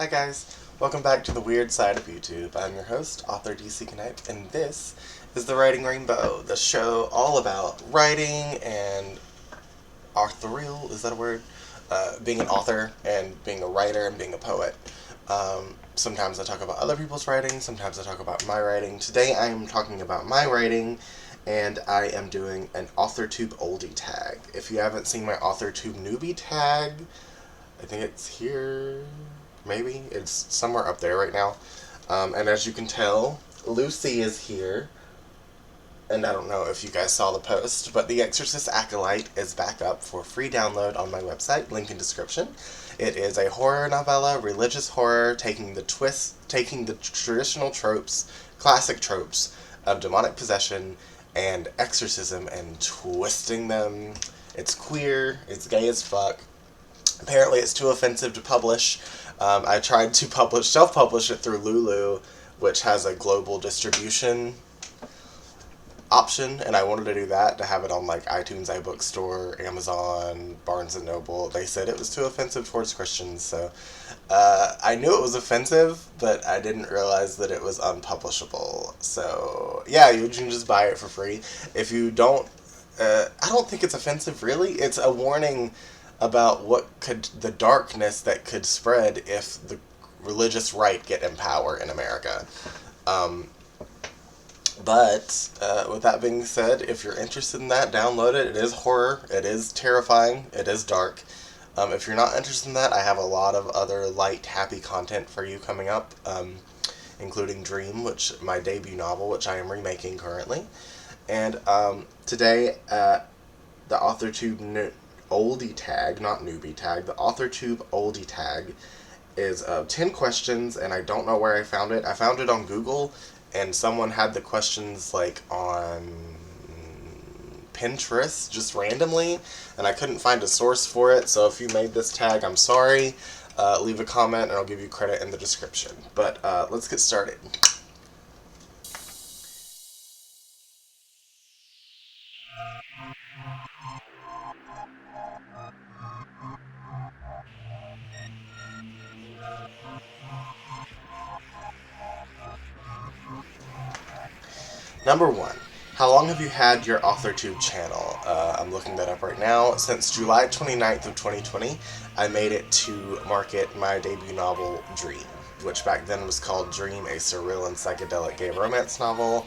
Hi guys, welcome back to the weird side of YouTube. I'm your host, author DC Knipe, and this is the Writing Rainbow, the show all about writing and authorial, is that a word? Being an author and being a writer and being a poet. Sometimes I talk about other people's writing, sometimes I talk about my writing. Today I am talking about my writing, and I am doing an Authortube Oldie tag. If you haven't seen my Authortube newbie tag, I think it's here, maybe? It's somewhere up there right now. And as you can tell, Lucy is here. And I don't know if you guys saw the post, but The Exorcist Acolyte is back up for free download on my website, link in description. It is a horror novella, religious horror, taking the traditional tropes, classic tropes of demonic possession and exorcism and twisting them. It's queer, it's gay as fuck. Apparently it's too offensive to publish. I tried to self-publish it through Lulu, which has a global distribution option, and I wanted to do that, to have it on like iTunes, iBookstore, Amazon, Barnes & Noble. They said it was too offensive towards Christians, so I knew it was offensive, but I didn't realize that it was unpublishable. So yeah, you can just buy it for free. If you don't, I don't think it's offensive really. It's a warning about the darkness that could spread if the religious right get in power in America. But with that being said, if you're interested in that, download it. It is horror, it is terrifying, it is dark. If you're not interested in that, I have a lot of other light, happy content for you coming up, including Dream, my debut novel, which I am remaking currently. And today, the Authortube Oldie tag, not newbie tag, the Authortube Oldie tag is 10 questions, and I don't know where I found it. I found it on Google, and someone had the questions like on Pinterest just randomly, and I couldn't find a source for it. So if you made this tag, I'm sorry. Leave a comment and I'll give you credit in the description. But let's get started. Number 1. How long have you had your Authortube channel? I'm looking that up right now. Since July 29th of 2020, I made it to market my debut novel, Dream, which back then was called Dream, a surreal and psychedelic gay romance novel.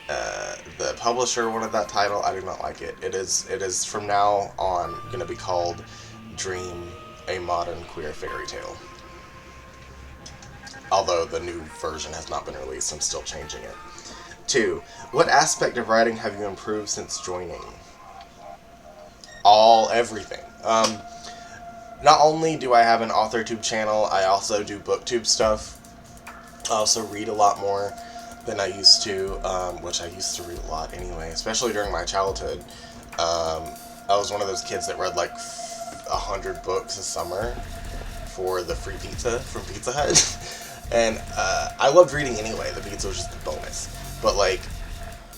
The publisher wanted that title. I do not like it. It is from now on going to be called Dream, a modern queer fairy tale. Although the new version has not been released, I'm still changing it. 2. What aspect of writing have you improved since joining? Everything. Not only do I have an Authortube channel, I also do BookTube stuff. I also read a lot more than I used to, which I used to read a lot anyway, especially during my childhood. I was one of those kids that read like 100 books a summer for the free pizza from Pizza Hut. And I loved reading anyway. The pizza was just a bonus. But like,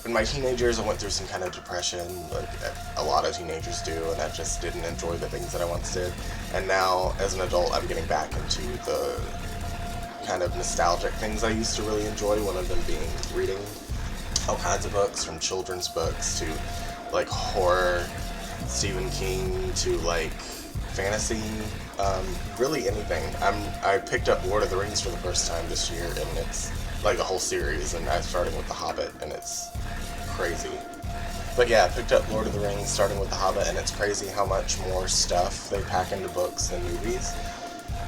in my teenage years, I went through some kind of depression, like a lot of teenagers do, and I just didn't enjoy the things that I once did. And now, as an adult, I'm getting back into the kind of nostalgic things I used to really enjoy, one of them being reading all kinds of books, from children's books to like horror, Stephen King, to like fantasy, really anything. I picked up Lord of the Rings for the first time this year, and it's like the whole series, and I'm starting with The Hobbit, and it's crazy. But yeah, I picked up Lord of the Rings starting with The Hobbit, and it's crazy how much more stuff they pack into books than movies.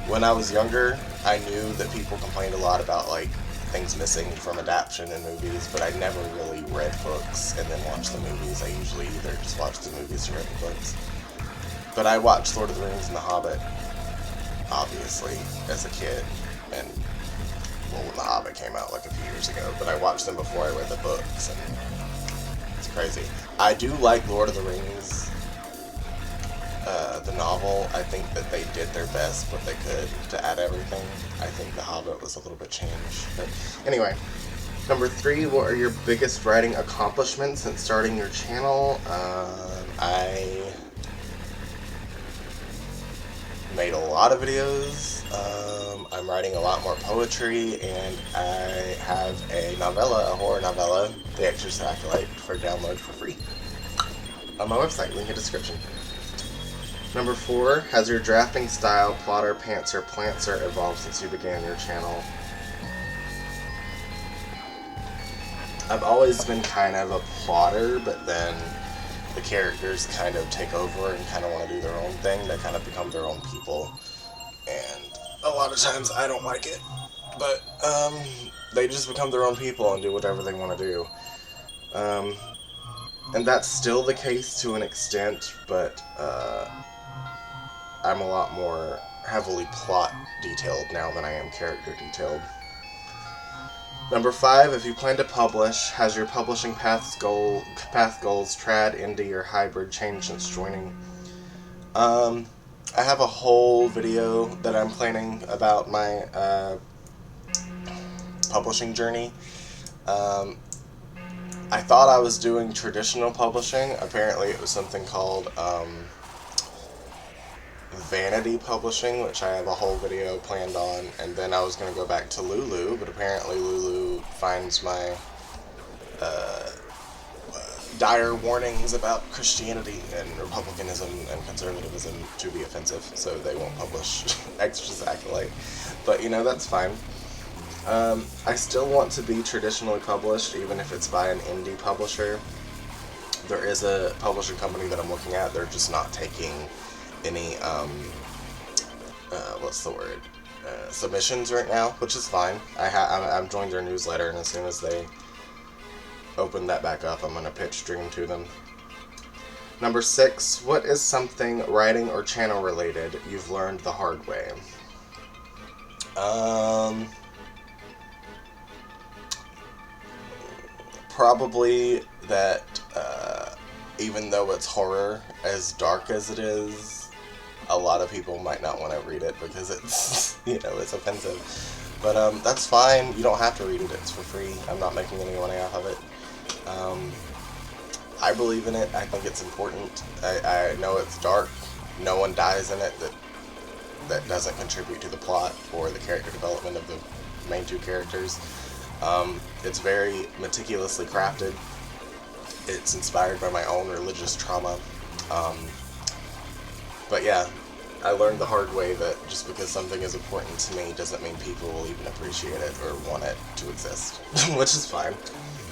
When I was younger, I knew that people complained a lot about like things missing from adaptation in movies, but I never really read books and then watched the movies. I usually either just watched the movies or read the books. But I watched Lord of the Rings and The Hobbit, obviously, as a kid, and well, when The Hobbit came out like a few years ago, but I watched them before I read the books, and it's crazy. I do like Lord of the Rings, the novel. I think that they did their best what they could to add everything. I think The Hobbit was a little bit changed. But anyway, number 3, what are your biggest writing accomplishments since starting your channel? I made a lot of videos. I'm writing a lot more poetry, and I have a novella, a horror novella, The Exorcist Acolyte, for download for free on my website, link in description. Number 4, has your drafting style, plotter, pantser, plantser evolved since you began your channel? I've always been kind of a plotter, but then the characters kind of take over and kind of want to do their own thing. They kind of become their own people, and a lot of times I don't like it, but they just become their own people and do whatever they want to do. And that's still the case to an extent, but I'm a lot more heavily plot detailed now than I am character detailed. Number 5, if you plan to publish, has your publishing path goals, trad, indie, or hybrid changed since joining? I have a whole video that I'm planning about my publishing journey. I thought I was doing traditional publishing. Apparently it was something called vanity publishing, which I have a whole video planned on, and then I was going to go back to Lulu, but apparently Lulu finds my dire warnings about Christianity and republicanism and conservatism to be offensive, so they won't publish Exorcist Acolyte. But, you know, that's fine. I still want to be traditionally published, even if it's by an indie publisher. There is a publishing company that I'm looking at. They're just not taking any, submissions right now, which is fine. I'm joined their newsletter, and as soon as they open that back up, I'm going to pitch Dream to them. Number 6, what is something writing or channel related you've learned the hard way? Probably that even though it's horror, as dark as it is, a lot of people might not want to read it because it's, you know, it's offensive. But that's fine. You don't have to read it. It's for free. I'm not making any money off of it. I believe in it. I think it's important. I know it's dark. No one dies in it that doesn't contribute to the plot or the character development of the main two characters. It's very meticulously crafted. It's inspired by my own religious trauma. But yeah, I learned the hard way that just because something is important to me doesn't mean people will even appreciate it or want it to exist, which is fine.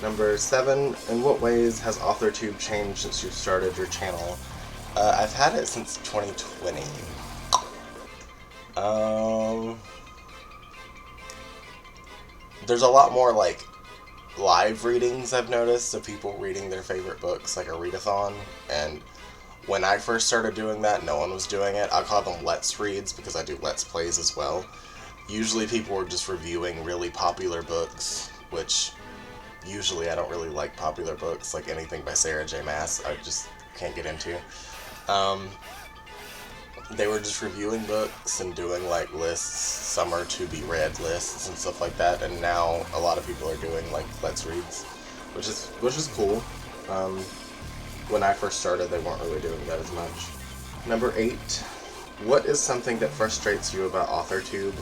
Number 7, in what ways has Authortube changed since you started your channel? I've had it since 2020. There's a lot more, like, live readings I've noticed of people reading their favorite books, like a readathon, and when I first started doing that, no one was doing it. I call them Let's Reads because I do Let's Plays as well. Usually people were just reviewing really popular books, which usually I don't really like popular books, like anything by Sarah J. Maas, I just can't get into. They were just reviewing books and doing like lists, summer to be read lists and stuff like that, and now a lot of people are doing like Let's Reads, which is cool. When I first started, they weren't really doing that as much. Number 8, what is something that frustrates you about Authortube?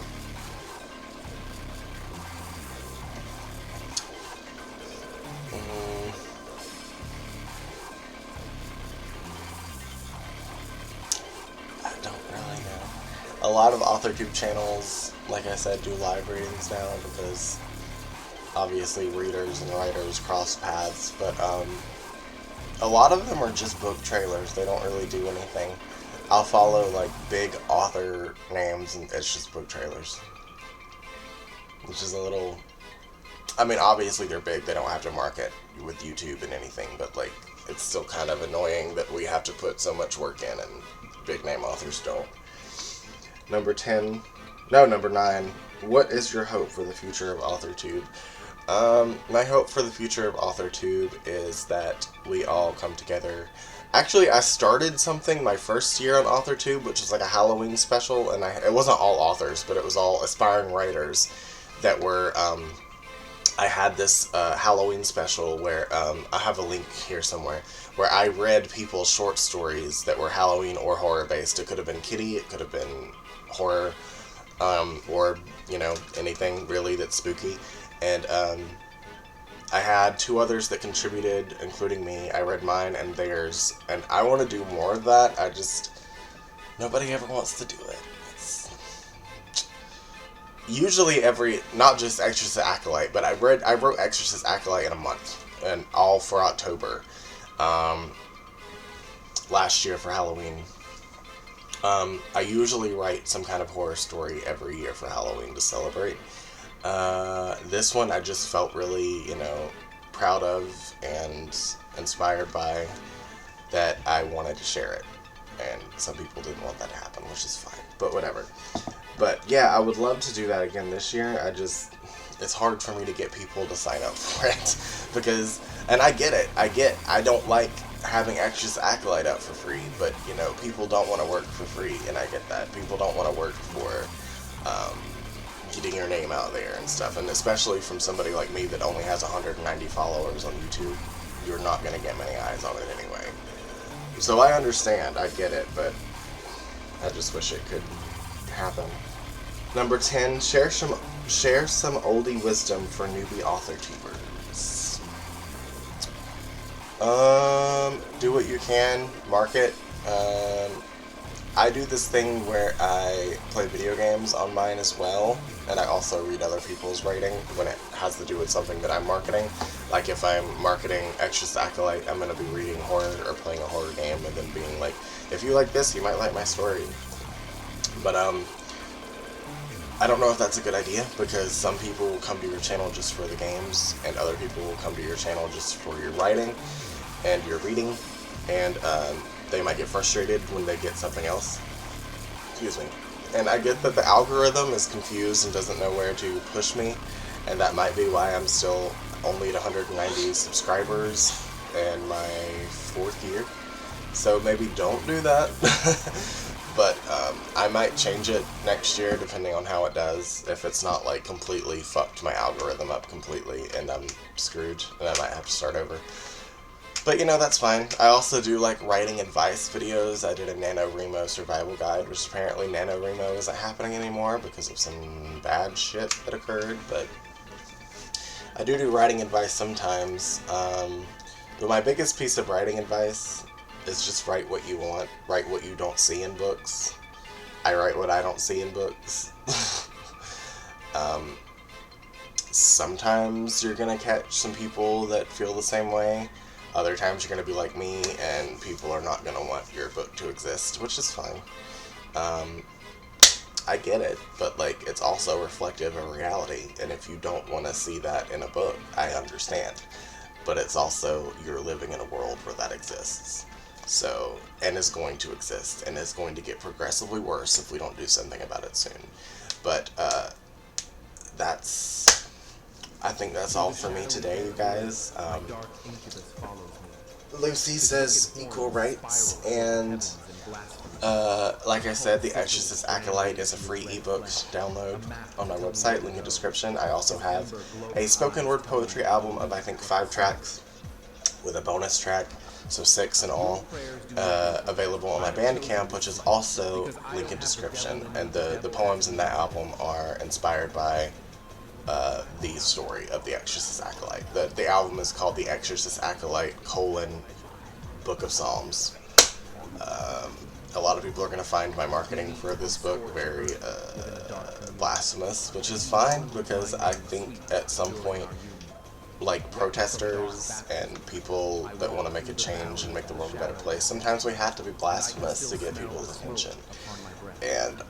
I don't really know. A lot of Authortube channels, like I said, do live readings now because obviously readers and writers cross paths, but a lot of them are just book trailers. They don't really do anything. I'll follow like big author names and it's just book trailers, which is a little, I mean, obviously they're big, they don't have to market with YouTube and anything, but like it's still kind of annoying that we have to put so much work in and big name authors don't. Number 9, what is your hope for the future of Authortube? My hope for the future of Authortube is that we all come together. Actually, I started something my first year on Authortube, which was like a Halloween special, and it wasn't all authors, but it was all aspiring writers that were, I had this Halloween special where, I have a link here somewhere, where I read people's short stories that were Halloween or horror based. It could have been kiddie, it could have been horror. or, you know, anything really that's spooky. And I had 2 others that contributed, including me. I read mine and theirs, and I want to do more of that. Nobody ever wants to do it. It's usually not just Exorcist Acolyte, but I wrote Exorcist Acolyte in a month, and all for October, last year for Halloween. I usually write some kind of horror story every year for Halloween to celebrate. This one I just felt really, you know, proud of and inspired by, that I wanted to share it. And some people didn't want that to happen, which is fine, but whatever. But yeah, I would love to do that again this year. It's hard for me to get people to sign up for it because, and I get it. I don't like having Exorcist Acolyte up for free, but you know, people don't want to work for free, and I get that. People don't want to work for getting your name out there and stuff, and especially from somebody like me that only has 190 followers on YouTube, you're not going to get many eyes on it anyway. So I understand, I get it, but I just wish it could happen. Number 10, share some oldie wisdom for newbie Authortubers. Do what you can, market. I do this thing where I play video games on mine as well, and I also read other people's writing when it has to do with something that I'm marketing. Like if I'm marketing Exorcist Acolyte, I'm going to be reading horror or playing a horror game and then being like, if you like this, you might like my story. But I don't know if that's a good idea, because some people will come to your channel just for the games, and other people will come to your channel just for your writing and your reading, and they might get frustrated when they get something else. Excuse me. And I get that the algorithm is confused and doesn't know where to push me, and that might be why I'm still only at 190 subscribers in my 4th year. So maybe don't do that. But I might change it next year depending on how it does. If it's not like completely fucked my algorithm up completely and I'm screwed, and I might have to start over. But you know, that's fine. I also do like writing advice videos. I did a NaNoWriMo survival guide, which apparently NaNoWriMo isn't happening anymore because of some bad shit that occurred, but I do writing advice sometimes. But my biggest piece of writing advice is just write what you want. Write what you don't see in books. I write what I don't see in books. Sometimes you're gonna catch some people that feel the same way. Other times you're going to be like me, and people are not going to want your book to exist, which is fine. I get it, but like, it's also reflective of reality, and if you don't want to see that in a book, I understand. But it's also, you're living in a world where that exists. So, and is going to exist, and is going to get progressively worse if we don't do something about it soon. But, I think that's all for me today, you guys. Lucy says equal rights, and like I said, The Exorcist Acolyte is a free ebook download on my website, link in description. I also have a spoken word poetry album of I think 5 tracks with a bonus track, so 6 in all, available on my Bandcamp, which is also link in description. And the poems in that album are inspired by the story of The Exorcist Acolyte. The album is called The Exorcist Acolyte, Book of Psalms. A lot of people are going to find my marketing for this book very blasphemous, which is fine, because I think at some point, like protesters and people that want to make a change and make the world a better place, sometimes we have to be blasphemous to get people's attention. And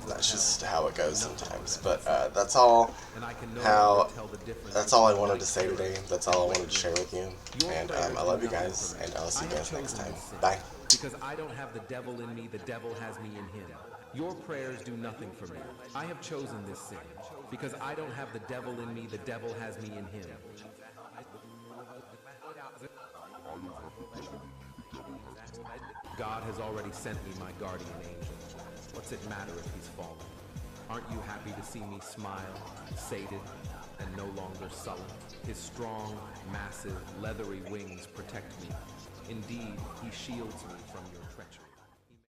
that's just how it goes sometimes. But that's all I wanted to say today. That's all I wanted to share with you. And I love you guys, and I'll see you guys next time. Bye. Because I don't have the devil in me, the devil has me in him. Your prayers do nothing for me. I have chosen this sin. Because I don't have the devil in me, the devil has me in him. God has already sent me my guardian angel. What's it matter if he's fallen? Aren't you happy to see me smile, sated, and no longer sullen? His strong, massive, leathery wings protect me. Indeed, he shields me from your